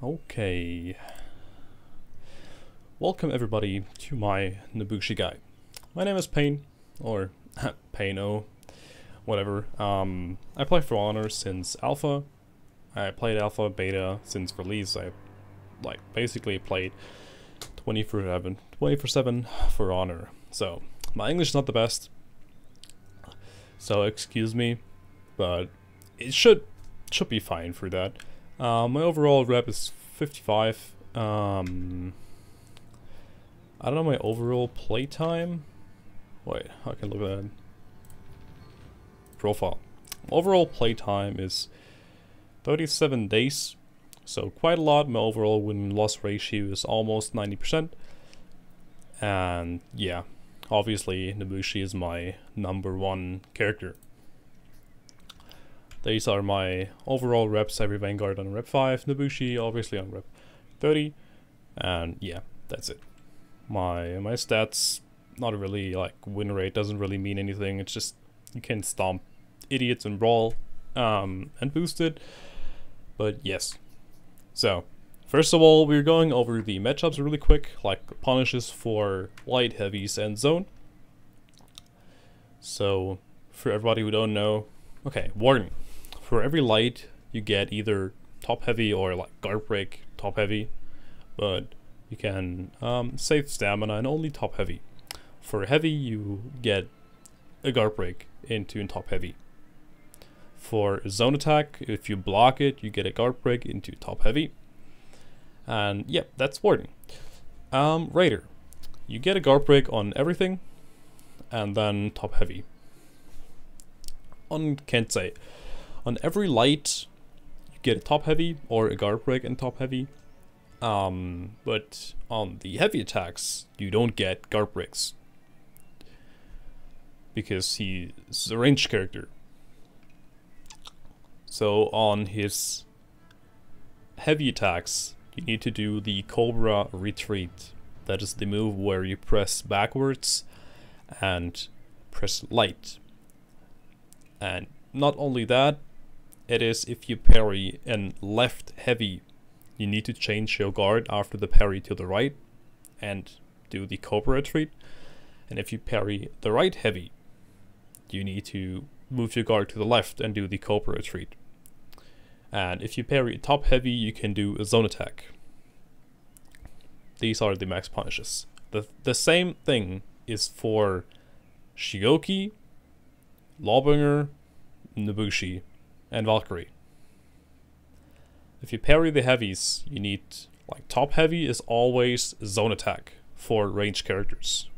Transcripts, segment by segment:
Okay. Welcome everybody to my Nobushi guide. My name is Pain, or Paino, whatever. I play For Honor since Alpha. I played Alpha, Beta since release. I basically played 24/7 For Honor. So my English is not the best, so excuse me, but it should be fine for that. My overall rep is 55. I don't know my overall playtime. Wait, I can look at that. Profile. Overall playtime is 37 days, so quite a lot. My overall win-loss ratio is almost 90%. And yeah, obviously Nobushi is my #1 character. These are my overall reps. Every Vanguard on rep 5, Nobushi obviously on rep 30, and yeah, that's it. My stats, not really, like win rate doesn't really mean anything. It's just you can stomp idiots and brawl and boost it. But yes. So first of all, we're going over the matchups really quick, like punishes for light, heavies, and zone. So for everybody who don't know, okay, warning. For every light, you get either top heavy or like guard break top heavy, but you can save stamina and only top heavy. For heavy, you get a guard break into top heavy. For zone attack, if you block it, you get a guard break into top heavy. And yep, that's Warden. Raider, you get a guard break on everything, and then top heavy. On Kensei, on every light, you get a top heavy or a guard break in top heavy. But on the heavy attacks, you don't get guard breaks, because he's a ranged character. So on his heavy attacks, you need to do the Cobra Retreat. That is the move where you press backwards and press light. And not only that, it is if you parry and left heavy, you need to change your guard after the parry to the right and do the Cobra Retreat. And if you parry the right heavy, you need to move your guard to the left and do the Cobra Retreat. And if you parry top heavy, you can do a zone attack. These are the max punishes. The same thing is for Shigoki, Lawbringer, Nobushi, and Valkyrie. If you parry the heavies, you need, like, top heavy is always zone attack for ranged characters.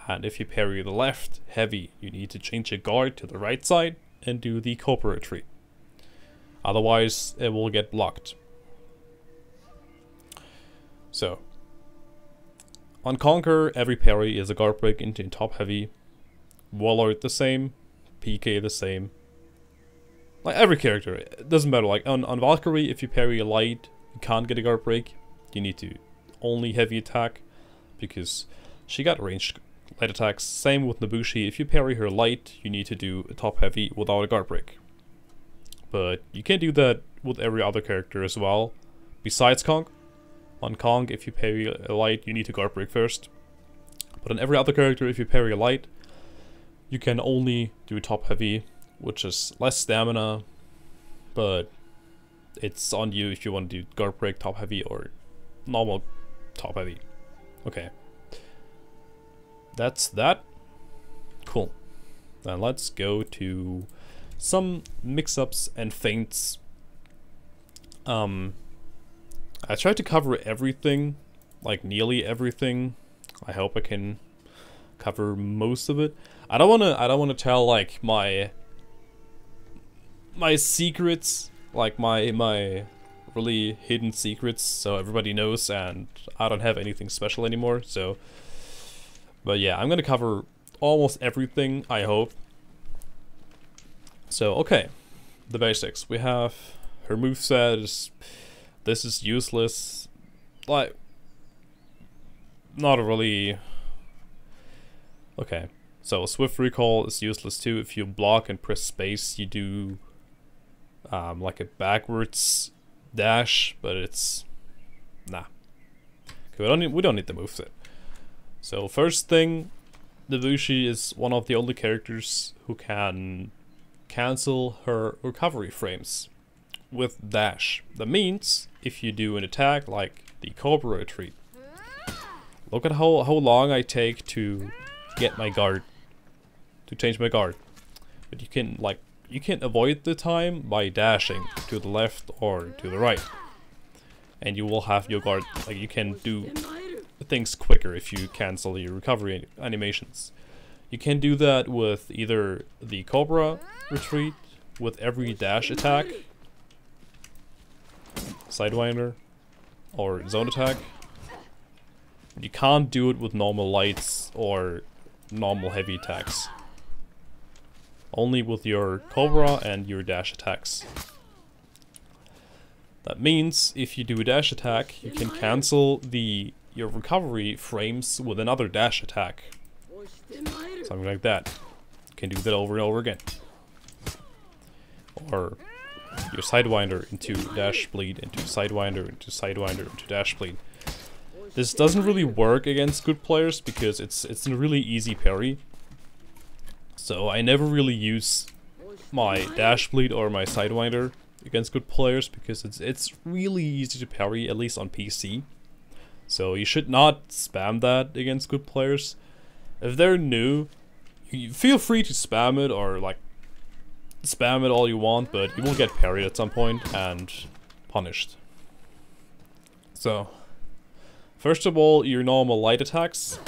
And if you parry the left heavy, you need to change your guard to the right side and do the Cobra Retreat. Otherwise, it will get blocked. So, on Conquer, every parry is a guard break into top heavy. Warlord the same, PK the same. Like every character, it doesn't matter. Like on Valkyrie, if you parry a light, you can't get a guard break. You need to only heavy attack, because she got ranged light attacks. Same with Nobushi, if you parry her light, you need to do a top heavy without a guard break. But you can do that with every other character as well, besides Kong. On Kong, if you parry a light, you need to guard break first. But on every other character, if you parry a light, you can only do top heavy, which is less stamina, but it's on you if you want to do guard break top heavy or normal top heavy. Okay. That's that. Cool. Then let's go to some mix-ups and feints. I tried to cover everything, like nearly everything. I hope I can cover most of it. I don't wanna tell like my secrets, like my really hidden secrets, so everybody knows, and I don't have anything special anymore. So, but yeah, I'm gonna cover almost everything, I hope. So okay, the basics. We have her moveset. This is useless. Like, not really. Okay, so swift recall is useless too. If you block and press space, you do like a backwards dash, but it's nah. Okay, we don't need the moveset. So first thing, Nobushi is one of the only characters who can cancel her recovery frames with dash. That means if you do an attack like the Cobra retreat, look at how long I take to get my guard, to change my guard. But you can avoid the time by dashing to the left or to the right, and you will have your guard, like you can do things quicker if you cancel your recovery animations. You can do that with either the Cobra retreat with every dash attack, Sidewinder, or zone attack. You can't do it with normal lights or normal heavy attacks. Only with your Cobra and your dash attacks. That means if you do a dash attack, you can cancel your recovery frames with another dash attack. Something like that. You can do that over and over again. Or your Sidewinder into dash bleed, into Sidewinder, into Sidewinder, into dash bleed. This doesn't really work against good players because it's a really easy parry. So I never really use my dash bleed or my Sidewinder against good players because it's really easy to parry, at least on PC. So you should not spam that against good players. If they're new, you feel free to spam it or like spam it all you want, but you will get parried at some point and punished. So first of all, your normal light attacks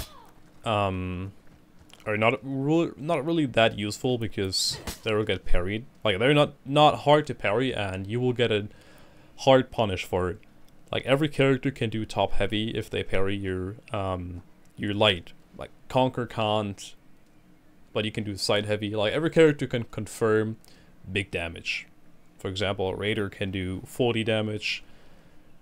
are not really that useful because they will get parried. Like they're not hard to parry, and you will get a hard punish for it. Like every character can do top heavy if they parry your light. Like Conquer can't, but you can do side heavy. Like every character can confirm big damage. For example, Raider can do 40 damage,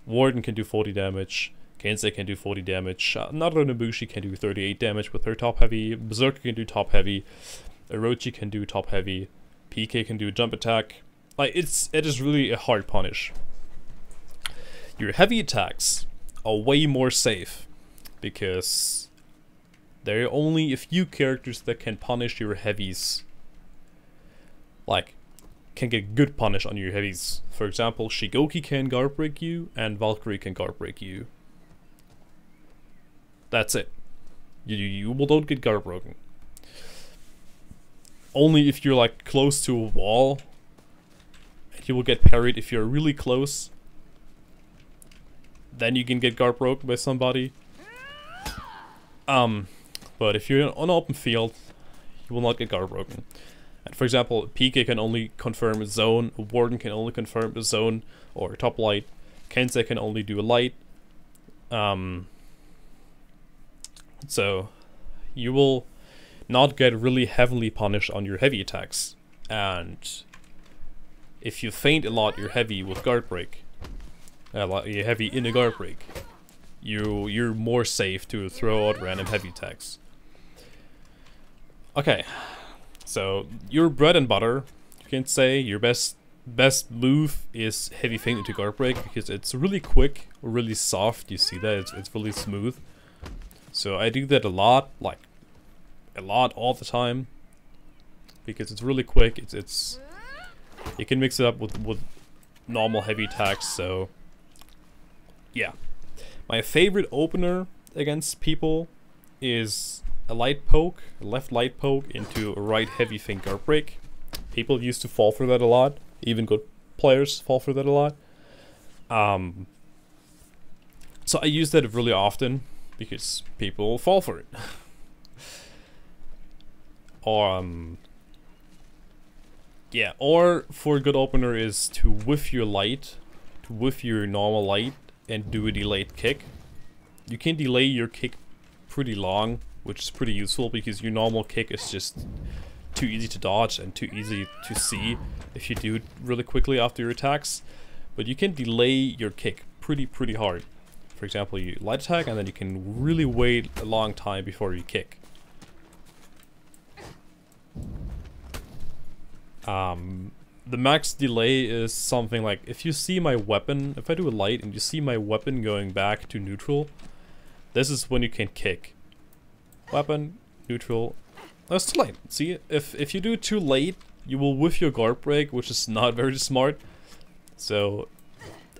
Warden can do 40 damage, Kensei can do 40 damage, another Nobushi can do 38 damage with her top heavy, Berserker can do top heavy, Orochi can do top heavy, PK can do jump attack. Like it is really a hard punish. Your heavy attacks are way more safe because there are only a few characters that can punish your heavies. Like, can get good punish on your heavies. For example, Shigoki can guard break you and Valkyrie can guard break you. That's it. You don't get guard broken. Only if you're like close to a wall, and you will get parried if you're really close. Then you can get guard broken by somebody. But if you're on an open field, you will not get guard broken. And for example, PK can only confirm a zone, a Warden can only confirm a zone or a top light, Kensei can only do a light. So you will not get really heavily punished on your heavy attacks. And if you feint a lot, you're heavy with guard break. You're heavy in a guard break. You're more safe to throw out random heavy attacks. Okay, so your bread and butter, you can say your best move is heavy feint into guard break because it's really quick, really soft. You see that it's really smooth. So I do that a lot, like a lot all the time, because it's really quick. It's you can mix it up with normal heavy attacks. So yeah, my favorite opener against people is a light poke, a left light poke into a right heavy feint guard break. People used to fall for that a lot. Even good players fall for that a lot. So I use that really often because people fall for it. Yeah, or for a good opener is to whiff your light, to whiff your normal light and do a delayed kick. You can delay your kick pretty long, which is pretty useful because your normal kick is just too easy to dodge and too easy to see if you do it really quickly after your attacks. But you can delay your kick pretty hard. For example, you light attack and then you can really wait a long time before you kick. the max delay is something like, if you see my weapon, if I do a light and you see my weapon going back to neutral, this is when you can kick. Weapon, neutral. That's too late. See, if you do it too late, you will whiff your guard break, which is not very smart. So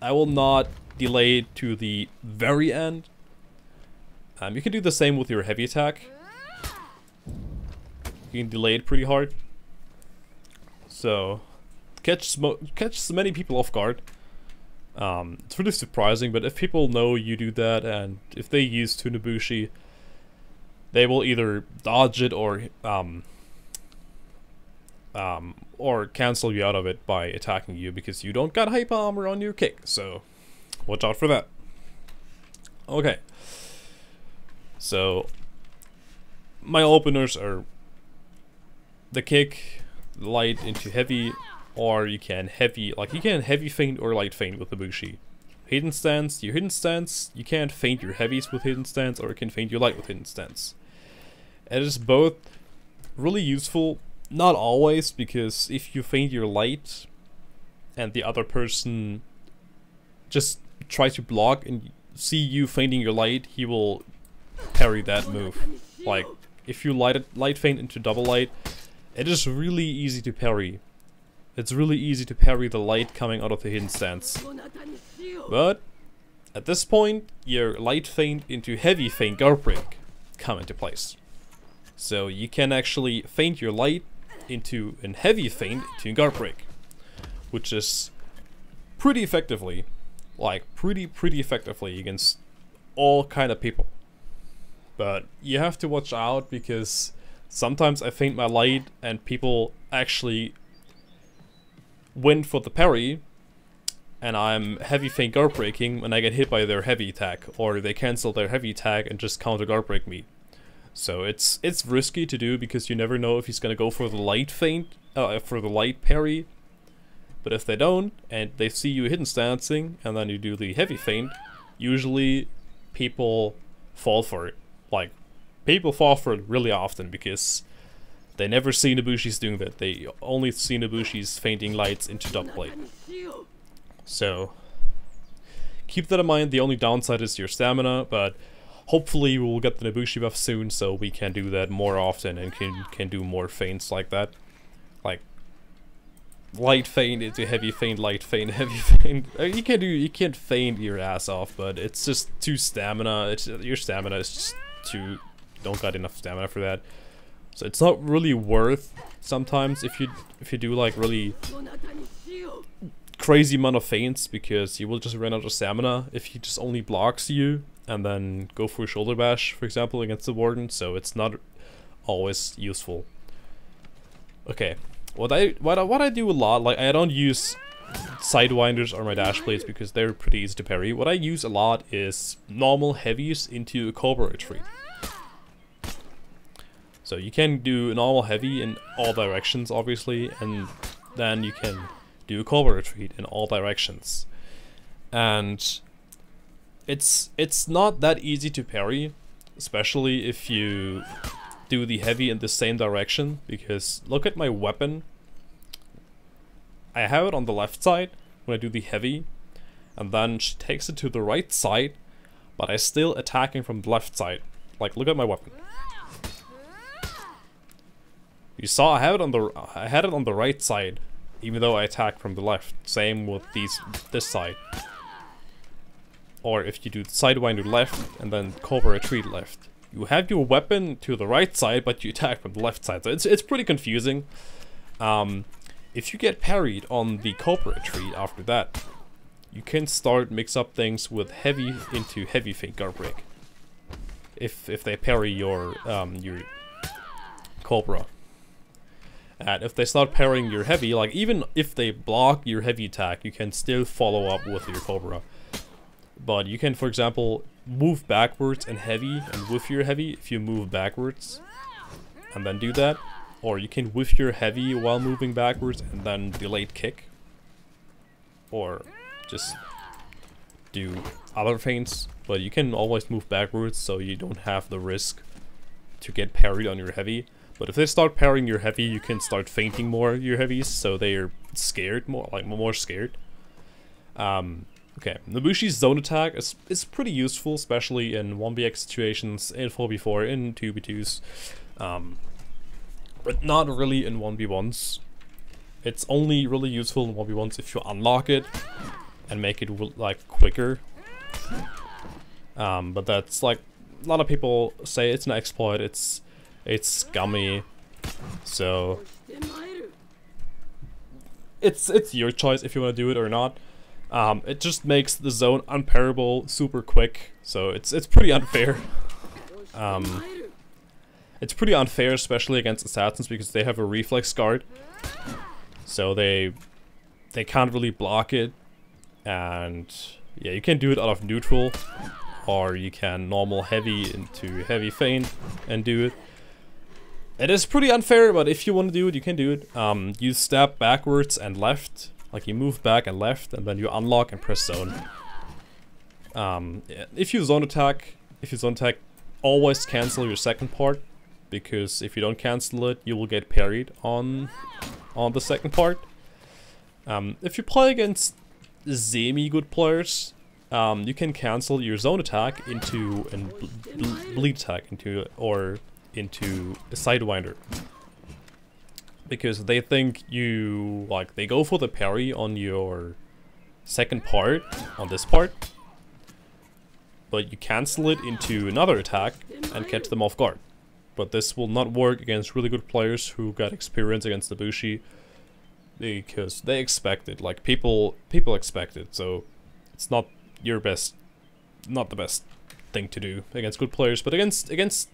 I will not delay it to the very end. You can do the same with your heavy attack. You can delay it pretty hard. So catch many people off guard. It's really surprising, but if people know you do that, and if they use to Nobushi, they will either dodge it or cancel you out of it by attacking you because you don't got hyper armor on your kick. So watch out for that. Okay. So my openers are the kick, light into heavy, or you can heavy feint or light feint with Nobushi. Hidden stance, you can't feint your heavies with hidden stance, or you can feint your light with hidden stance. It is both really useful, not always, because if you feint your light and the other person just tries to block and see you feinting your light, he will parry that move. Like, if you light feint into double light, it is really easy to parry. It's really easy to parry the light coming out of the hidden stance. But at this point, your light feint into heavy feint guard break come into place. So you can actually feint your light into a heavy feint into guard break, which is pretty effectively, like pretty effectively against all kind of people. But you have to watch out, because sometimes I feint my light and people actually win for the parry, and I'm heavy feint guard breaking and I get hit by their heavy attack, or they cancel their heavy attack and just counter guard break me. So it's risky to do, because you never know if he's gonna go for the light feint, for the light parry. But if they don't, and they see you hidden stancing, and then you do the heavy feint, usually people fall for it. Like, people fall for it really often, because they never see Nobushi's doing that. They only see Nobushi's feinting lights into double blade. So keep that in mind. The only downside is your stamina, but hopefully we will get the Nobushi buff soon, so we can do that more often and can do more feints like that. Like light feint into heavy feint, light feint, heavy feint. You can't feint your ass off, but it's just too stamina. Your stamina is just too, don't got enough stamina for that. So it's not really worth sometimes if you do like really crazy amount of feints, because you will just run out of stamina if he just only blocks you and then go for a shoulder bash, for example, against the warden. So it's not always useful. Okay, what I do a lot, like, I don't use sidewinders or my dash blades because they're pretty easy to parry. What I use a lot is normal heavies into a cobra retreat. So you can do a normal heavy in all directions, obviously, and then you can do a cobra retreat in all directions. And it's not that easy to parry, especially if you do the heavy in the same direction, because look at my weapon. I have it on the left side when I do the heavy, and then she takes it to the right side, but I still attacking from the left side. Like, look at my weapon. You saw I had it on the right side, even though I attacked from the left. Same with this side. Or if you do sidewinder left and then cobra retreat left, you have your weapon to the right side, but you attack from the left side. So it's pretty confusing. If you get parried on the cobra retreat after that, you can start mix up things with heavy into heavy feint guard break. If they parry your cobra. And if they start parrying your heavy, like even if they block your heavy attack, you can still follow up with your cobra. But you can, for example, move backwards and heavy and whiff your heavy if you move backwards and then do that. Or you can whiff your heavy while moving backwards and then delayed kick. Or just do other feints, but you can always move backwards so you don't have the risk to get parried on your heavy. But if they start parrying your heavy, you can start feinting more your heavies, so they're scared, more scared. Okay, Nobushi's zone attack is pretty useful, especially in 1vx situations, in 4v4, in 2v2s, but not really in 1v1s. It's only really useful in 1v1s if you unlock it and make it like quicker. But that's like, a lot of people say it's an exploit, it's scummy, so it's your choice if you want to do it or not. It just makes the zone unparable super quick, so it's pretty unfair. It's pretty unfair, especially against assassins, because they have a reflex guard, so they can't really block it. And yeah, you can do it out of neutral, or you can normal heavy into heavy feint and do it. It is pretty unfair, but if you want to do it, you can do it. You stab backwards and left, like you move back and left, and then you unlock and press zone. If you zone attack, always cancel your second part, because if you don't cancel it, you will get parried on the second part. If you play against semi-good players, you can cancel your zone attack into a bleed attack into a sidewinder, because they think you they go for the parry on your second part, on this part, but you cancel it into another attack and catch them off guard. But this will not work against really good players who got experience against Nobushi, because they expect it, like people expect it, so it's not the best thing to do against good players. But against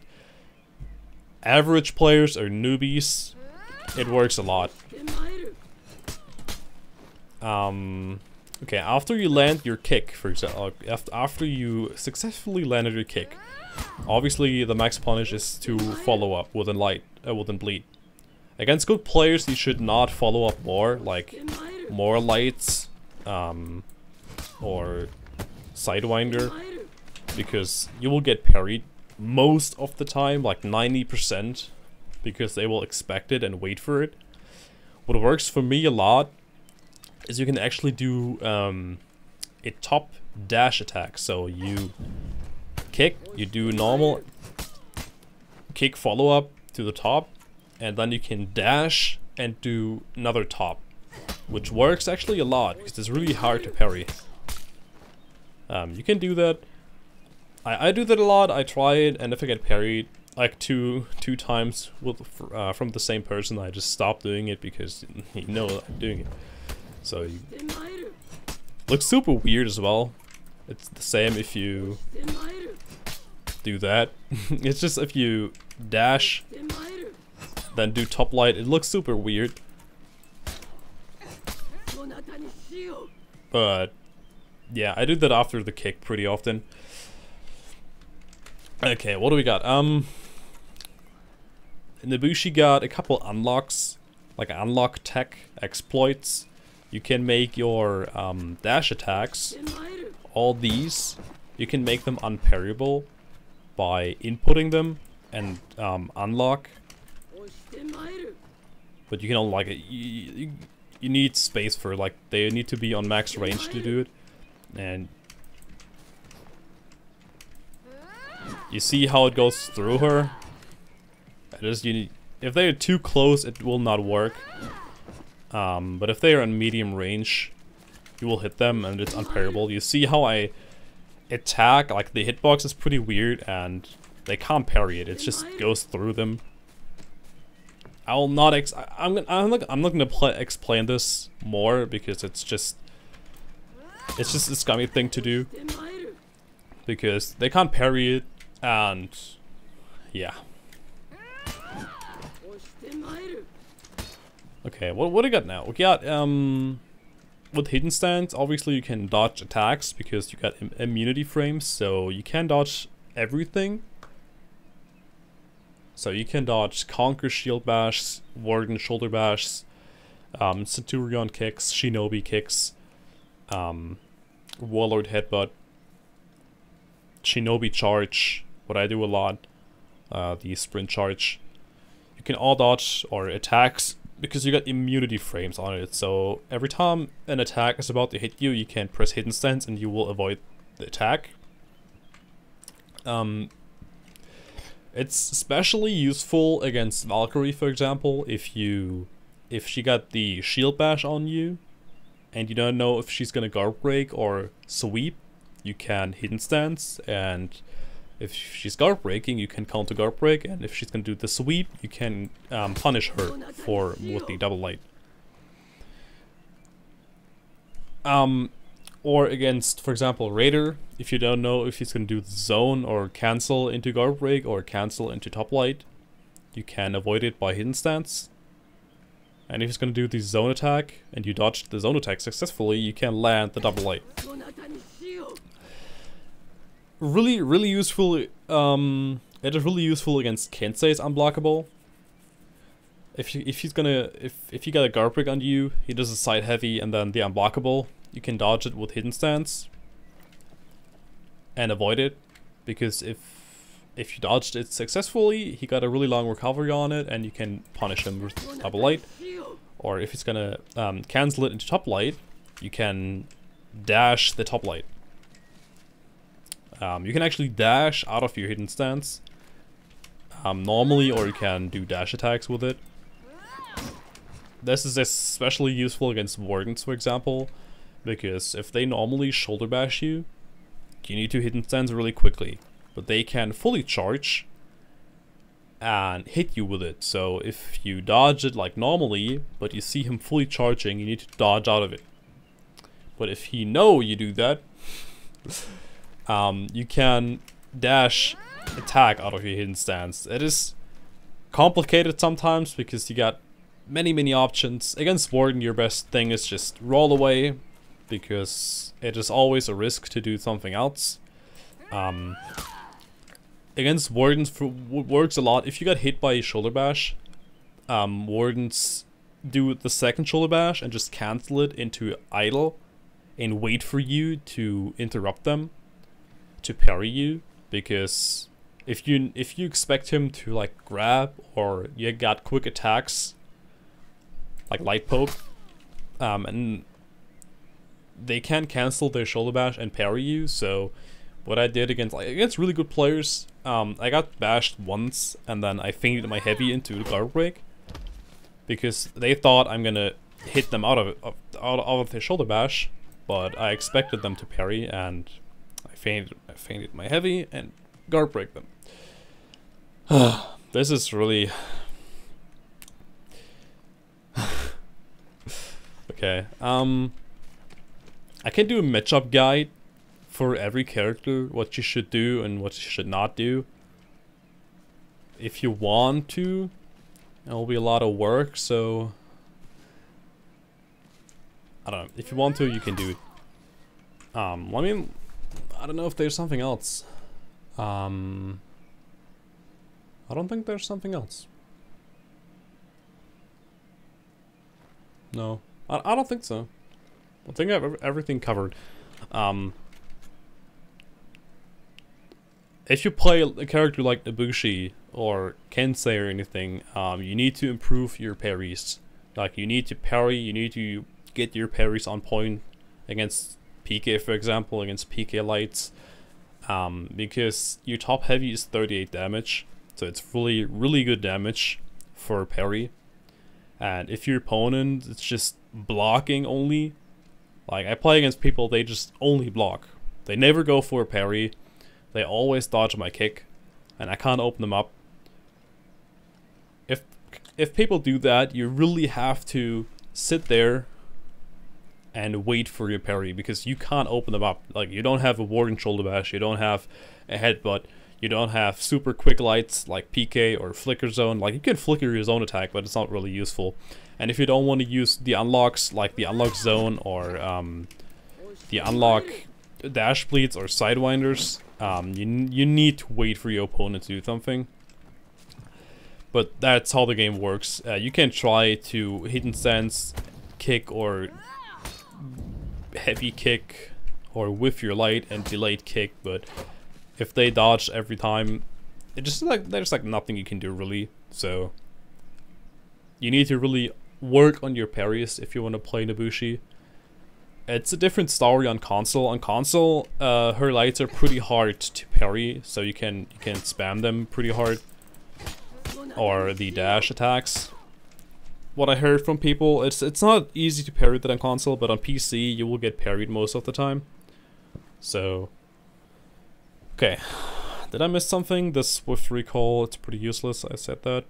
average players or newbies, it works a lot. Okay, after you land your kick, for example, after you successfully landed your kick, obviously the max punish is to follow up with a bleed. Against good players, you should not follow up more, like more lights, or sidewinder, because you will get parried most of the time, like 90%, because they will expect it and wait for it. What works for me a lot is you can actually do a top dash attack. So you kick, you do normal kick follow up to the top, and then you can dash and do another top, which works actually a lot because it's really hard to parry. You can do that. I do that a lot. I try it, and if I get parried like two times from the same person, I just stop doing it because you know I'm doing it. So looks super weird as well. It's the same if you do that. It's just if you dash, then do top light, it looks super weird. But yeah, I do that after the kick pretty often. Okay, what do we got? Nobushi got a couple unlocks, like unlock tech exploits. You can make your dash attacks, all these, you can make them unparryable by inputting them and unlock. But you can only like you need space for, like, they need to be on max range to do it. And you see how it goes through her. If they're too close, it will not work. But if they are in medium range, you will hit them and it's unparryable. You see how I attack, like the hitbox is pretty weird and they can't parry it. It just goes through them. I'm not gonna explain this more because it's just a scummy thing to do, because they can't parry it, and yeah. Okay, what do we got now? We got with hidden stance, obviously you can dodge attacks because you got immunity frames, so you can dodge everything. So you can dodge Conquer shield bash, Warden shoulder bash, Centurion kicks, Shinobi kicks, Warlord headbutt, Shinobi charge, what I do a lot, the sprint charge. You can all dodge, or attacks because you got immunity frames on it. So every time an attack is about to hit you, you can press hidden stance and you will avoid the attack. It's especially useful against Valkyrie, for example, if she got the shield bash on you and you don't know if she's gonna guard break or sweep, you can hidden stance, and if she's guard breaking, you can counter guard break, and if she's gonna do the sweep, you can punish her with the double light. Or against, for example, Raider, if you don't know if he's gonna do the zone or cancel into guard break or cancel into top light, you can avoid it by hidden stance. And if he's gonna do the zone attack and you dodge the zone attack successfully, you can land the double light. Really useful. It is really useful against Kensei's unblockable. If you got a guard break on you, he does a side heavy and then the unblockable. You can dodge it with hidden stance and avoid it, because if you dodged it successfully, he got a really long recovery on it, and you can punish him with double light. Or if he's gonna cancel it into top light, you can dash the top light. You can actually dash out of your hidden stance normally, or you can do dash attacks with it. This is especially useful against Wardens, for example, because if they normally shoulder bash you, you need to hidden stance really quickly, but they can fully charge and hit you with it. So if you dodge it like normally, but you see him fully charging, you need to dodge out of it. But if he know you do that, you can dash attack out of your hidden stance. It is complicated sometimes because you got many options. Against Warden, your best thing is just roll away, because it is always a risk to do something else. Against Wardens, works a lot. If you got hit by a shoulder bash, Wardens do the second shoulder bash and just cancel it into idle and wait for you to interrupt them to parry you, because if you expect him to like grab, or you got quick attacks like light poke, and they can cancel their shoulder bash and parry you. So what I did against really good players, I got bashed once and then I feinted my heavy into the guard break, because they thought I'm gonna hit them out of their shoulder bash, but I expected them to parry, and I feinted my heavy and guard break them. This is really okay. I can do a matchup guide for every character, what you should do and what you should not do. If you want to, it'll be a lot of work, so I don't know. If you want to, you can do it. I mean, I don't know if there's something else. I don't think there's something else. No, I don't think so. I think I have everything covered. If you play a character like Nobushi or Kensei or anything, you need to improve your parries. Like, you need to parry, you need to get your parries on point against PK, for example, against PK lights. Because your top heavy is 38 damage, so it's really good damage for parry. And if your opponent is just blocking only, like I play against people, they just only block. They never go for a parry. They always dodge my kick, and I can't open them up. If people do that, you really have to sit there and wait for your parry, because you can't open them up. Like, you don't have a Warden shoulder bash, you don't have a headbutt, you don't have super quick lights like PK or flicker zone. Like, you can flicker your zone attack, but it's not really useful. And if you don't want to use the unlocks, like the unlock zone or the unlock dash bleeds or sidewinders, you need to wait for your opponent to do something. But that's how the game works. You can try to hidden stance, kick, or heavy kick, or whiff your light and delayed kick, but if they dodge every time, it just there's like nothing you can do really. So you need to really work on your parries if you want to play Nobushi. It's a different story on console. On console, her lights are pretty hard to parry, so you can spam them pretty hard. Or the dash attacks. What I heard from people, it's not easy to parry that on console, but on PC you will get parried most of the time. So, okay. Did I miss something? The swift recall, it's pretty useless. I said that.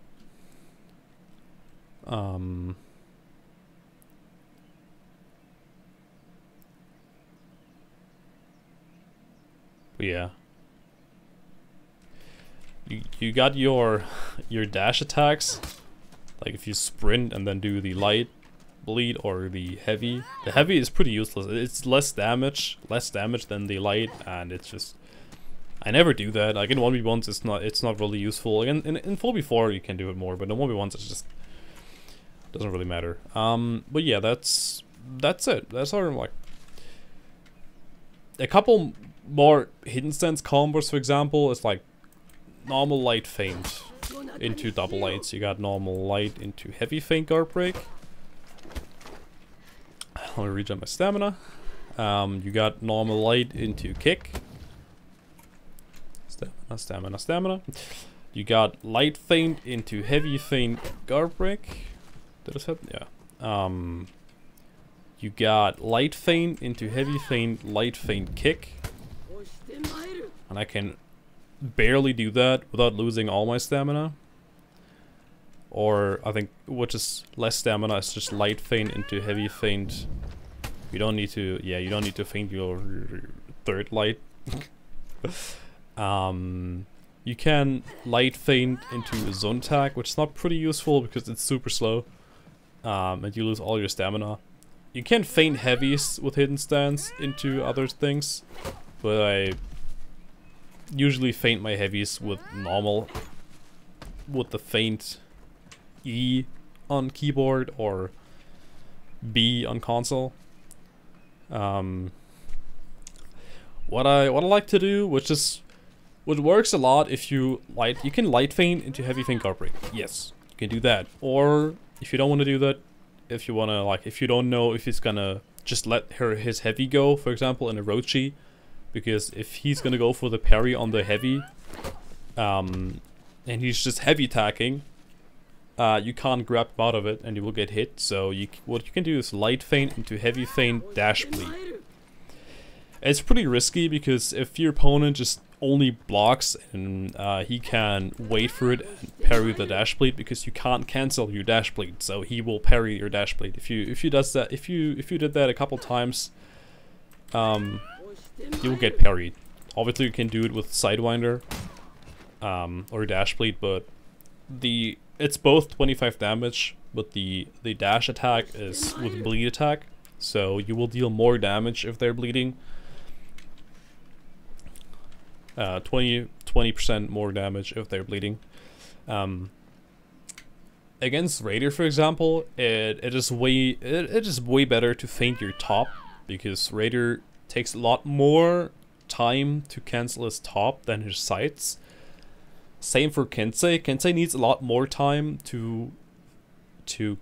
Yeah. You got your dash attacks. Like if you sprint and then do the light bleed or the heavy. The heavy is pretty useless. It's less damage than the light, and it's just, I never do that. Like in 1v1s it's not really useful. Again, in 4v4 you can do it more, but in 1v1s it's just doesn't really matter. But yeah, that's it. That's sort of like a couple more hidden stance combos, for example, is like normal light feint into double lights. You got normal light into heavy feint guard break. Let me regen my stamina. You got normal light into kick. Stamina. You got light feint into heavy feint guard break. Did I say? Yeah. You got light feint into heavy feint, light feint kick. And I can barely do that without losing all my stamina. Or I think, which is less stamina, it's just light feint into heavy feint. You don't need to, yeah, you don't need to feint your third light. You can light feint into zone attack, which is not pretty useful because it's super slow. And you lose all your stamina. You can feint heavies with hidden stance into other things, but I usually feint my heavies with normal, with the feint E on keyboard or B on console. What I like to do, which works a lot, if you can light feint into heavy feint guard break. Yes, you can do that. Or if you don't want to do that, if you wanna if you don't know if he's gonna just let his heavy go, for example, in a Rochi, because if he's gonna go for the parry on the heavy, and he's just heavy attacking, you can't grab him out of it and you will get hit. So what you can do is light feint into heavy feint dash bleed. It's pretty risky because if your opponent just only blocks and he can wait for it and parry the dash bleed, because you can't cancel your dash bleed, so he will parry your dash bleed. If you did that a couple times, you'll get parried. Obviously you can do it with Sidewinder or dash bleed, but it's both 25 damage, but the dash attack is with bleed attack, so you will deal more damage if they're bleeding. 20% more damage if they're bleeding. Against Raider, for example, it is way better to feint your top, because Raider takes a lot more time to cancel his top than his sights. Same for Kensei. Kensei needs a lot more time to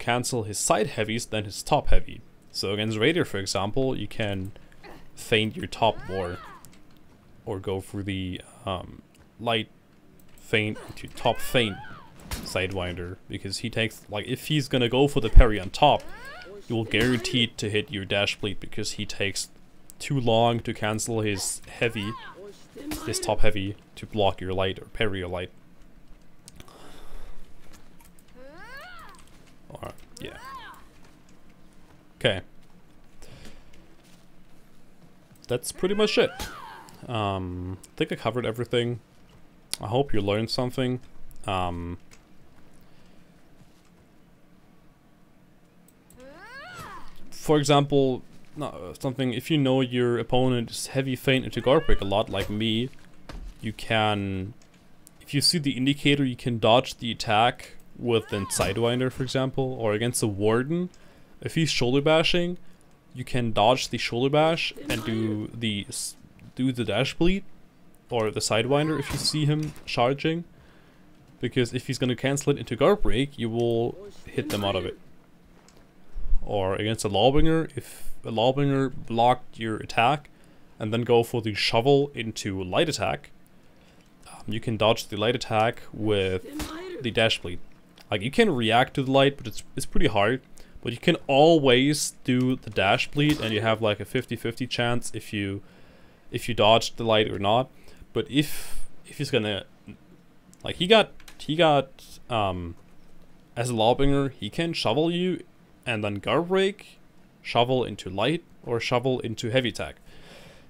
cancel his side heavies than his top heavy. So against Raider, for example, you can feint your top more, or go for the light feint to top feint Sidewinder, because he takes, if he's gonna go for the parry on top, you will guaranteed to hit your dash bleed, because he takes too long to cancel his top heavy to block your light or parry your light. Alright, yeah. Okay. That's pretty much it. I think I covered everything. I hope you learned something. For example, if you know your opponent is heavy feint into guard break a lot, like me, you can, if you see the indicator, you can dodge the attack with the Sidewinder, for example, or against a Warden. If he's shoulder bashing, you can dodge the shoulder bash and do the dash bleed or the Sidewinder if you see him charging, because if he's gonna cancel it into guard break, you will hit them out of it. or against a Lawbringer, if a Lawbringer blocked your attack and then go for the shovel into light attack, you can dodge the light attack with the dash bleed. Like, you can react to the light, but it's pretty hard. But you can always do the dash bleed, and you have like a 50-50 chance if you dodge the light or not. But if he's gonna, like, he got as a Lawbringer, he can shovel you and then guard break, shovel into light, or shovel into heavy attack.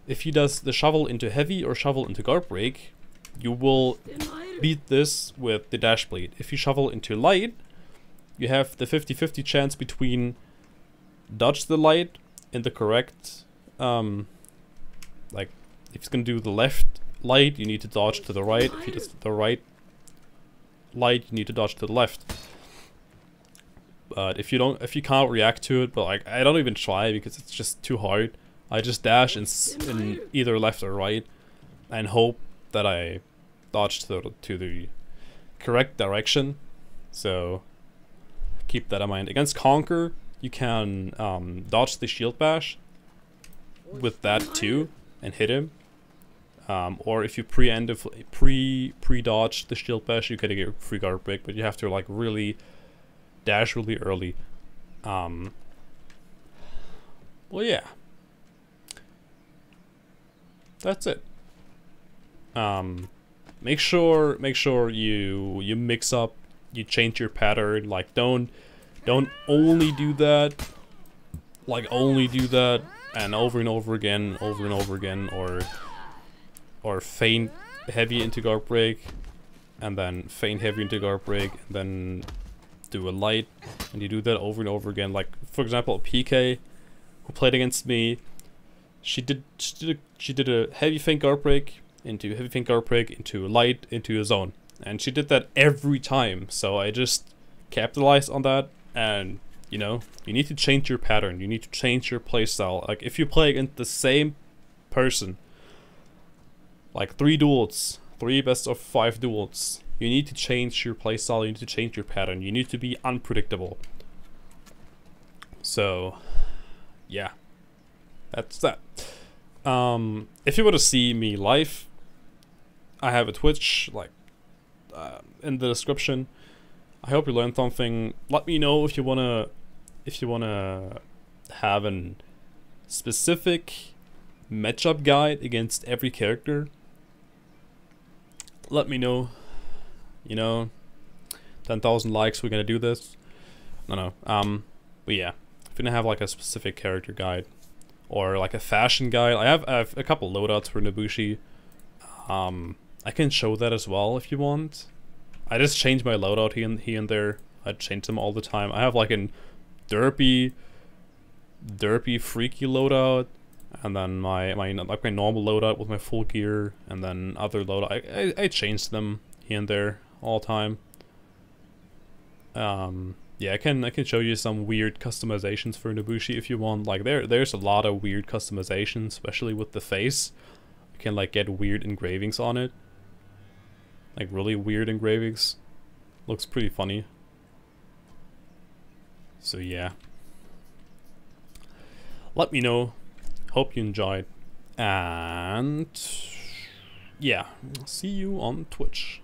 If he does the shovel into heavy or shovel into guard break, you will beat this with the dash bleed. If you shovel into light, you have the 50-50 chance between dodge the light in the correct, like, if he's gonna do the left light, you need to dodge to the right. If he does the right light, you need to dodge to the left. But if you can't react to it, but like, I don't even try because it's just too hard. I just dash in either left or right and hope that I dodge to the correct direction. So keep that in mind. Against Conquer, you can dodge the shield bash with that too and hit him. Or if you pre-dodge the shield bash, you can get free guard break, but you have to like really dash really early. Well, yeah, that's it. Make sure you mix up, you change your pattern. Like, don't only do that, like only do that and over again, or feint heavy into guard break, and then feint heavy into guard break, and then do a light, and you do that over and over again. Like, for example, PK, who played against me, she did a heavy feint guard break into heavy feint guard break into light into a zone, and she did that every time. So I just capitalized on that, and you know, you need to change your pattern, you need to change your playstyle. Like, if you play against the same person, like 3 best of 5 duels, you need to change your playstyle, you need to change your pattern, you need to be unpredictable. So yeah, that's that. If you want to see me live, I have a Twitch, like, in the description. I hope you learned something. Let me know if you wanna have an specific matchup guide against every character. Let me know. You know, 10,000 likes, we're gonna do this. No. But yeah, if you're gonna have like a specific character guide or like a fashion guide, I have a couple loadouts for Nobushi. I can show that as well if you want. I just change my loadout here and there. I change them all the time. I have like a derpy freaky loadout, and then my normal loadout with my full gear, and then other loadout. I change them here and there all the time. Yeah, I can show you some weird customizations for Nobushi if you want. Like, there's a lot of weird customizations, especially with the face. You can like get weird engravings on it. Like really weird engravings. Looks pretty funny. So yeah. Let me know. Hope you enjoyed. And yeah, see you on Twitch.